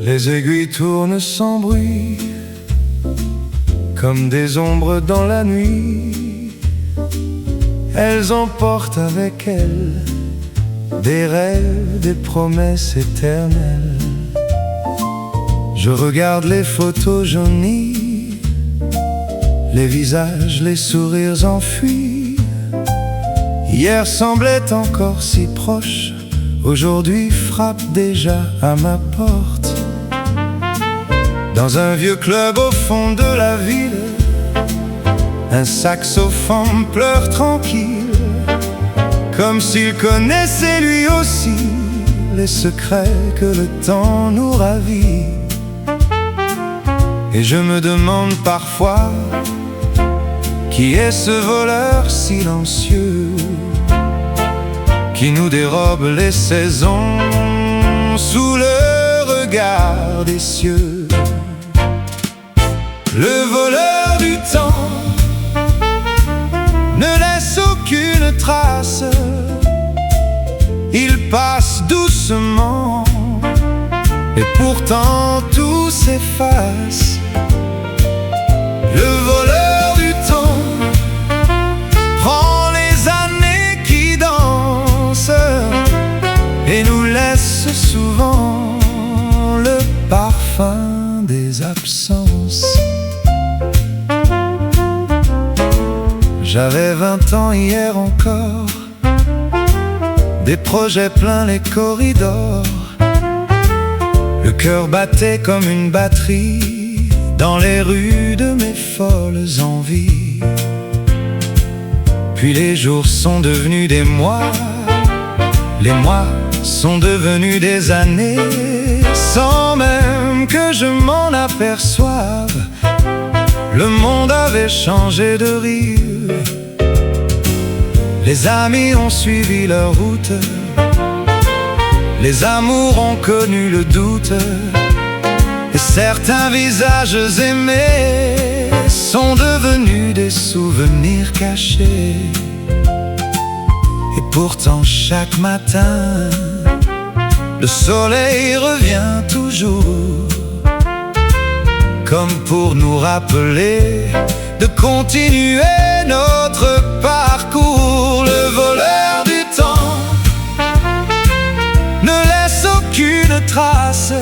Les aiguilles tournent sans bruit, comme des ombres dans la nuit. Elles emportent avec elles des rêves, des promesses éternelles. Je regarde les photos jaunies, les visages, les sourires enfuis. Hier semblait encore si proche, aujourd'hui frappe déjà à ma porte. Dans un vieux club au fond de la ville, un saxophone pleure tranquille, comme s'il connaissait lui aussi les secrets que le temps nous ravit. Et je me demande parfois, qui est ce voleur silencieux qui nous dérobe les saisons sous le regard des cieux? Le voleur du temps ne laisse aucune trace, il passe doucement et pourtant tout s'efface. Le voleur du temps prend les années qui dansent et nous laisse souvent le parfum des absences. J'avais 20 ans hier encore, des projets pleins les corridors. Le cœur battait comme une batterie dans les rues de mes folles envies. Puis les jours sont devenus des mois, les mois sont devenus des années, sans même que je m'en aperçoive. Le monde avait changé de rive. Les amis ont suivi leur route, les amours ont connu le doute, et certains visages aimés sont devenus des souvenirs cachés. Et pourtant chaque matin, le soleil revient toujours, comme pour nous rappeler de continuer notre parcours. Le voleur du temps ne laisse aucune trace,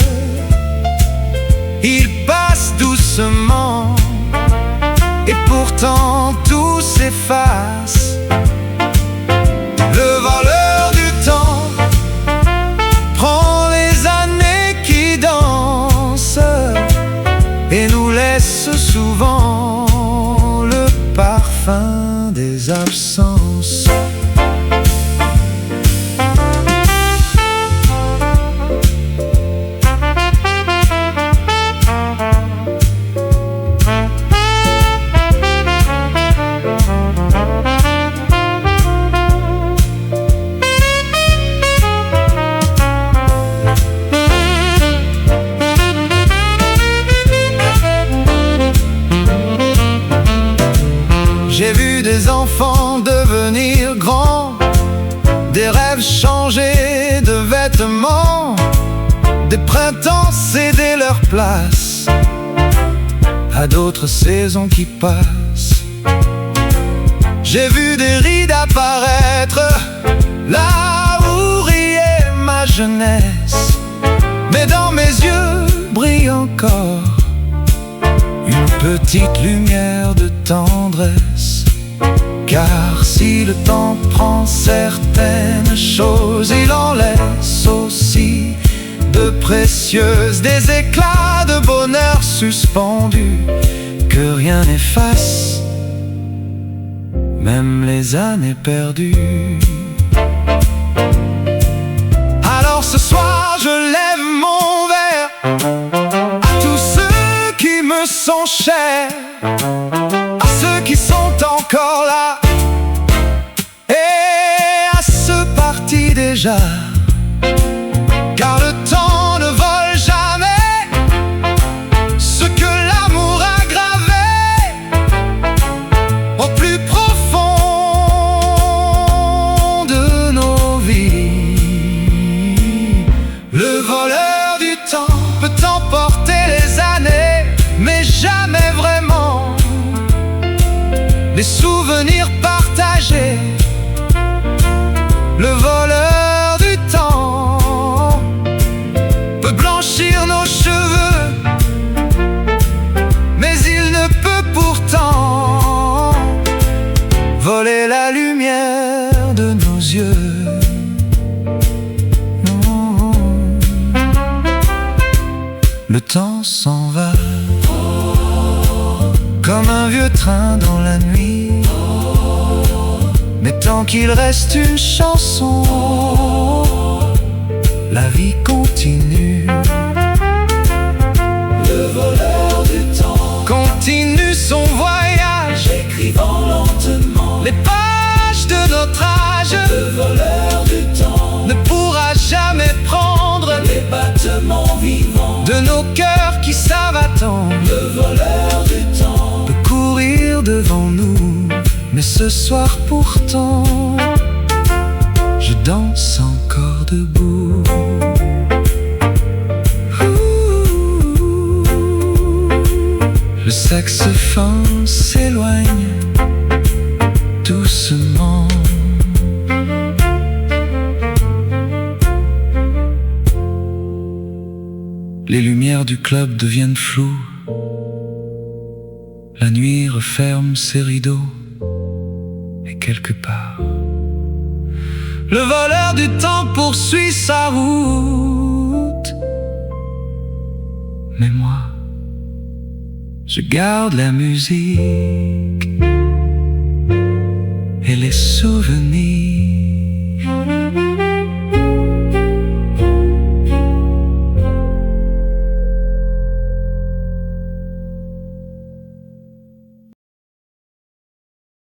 il passe doucement et pourtant tout s'efface. Le voleur du temps prend les années qui dansent et nous laisse souvent le parfum des absences. J'ai vu des enfants devenir grands, des rêves changer de vêtements, des printemps céder leur place à d'autres saisons qui passent. J'ai vu des rides apparaître là où riait ma jeunesse, mais dans mes yeux brille encore une petite lumière de tendresse. Car si le temps prend certaines choses, il en laisse aussi de précieuses, des éclats de bonheur suspendus que rien n'efface, même les années perdues. Alors ce soir je lève mon verre à tous ceux qui me sont chers, à ceux qui sont encore là et à ceux partis déjà. Car le temps ne vole jamais ce que l'amour a gravé au plus profond de nos vies. Le temps s'en va comme un vieux train dans la nuit. Mais tant qu'il reste une chanson, la vie continue. Le voleur du temps Continue son voyage, écrivant lentement les pages de notre âge. Le voleur du temps Ne pourra jamais prendre les battements vivants de nos cœurs qui savent attendre. Le voleur du temps Peut courir devant nous, mais ce soir pourtant je danse encore debout. Le saxophone s'éloigne doucement. Les lumières du club deviennent floues. La nuit referme ses rideaux. Et quelque part, le voleur du temps poursuit sa route. Mais moi, je garde la musique et les souvenirs.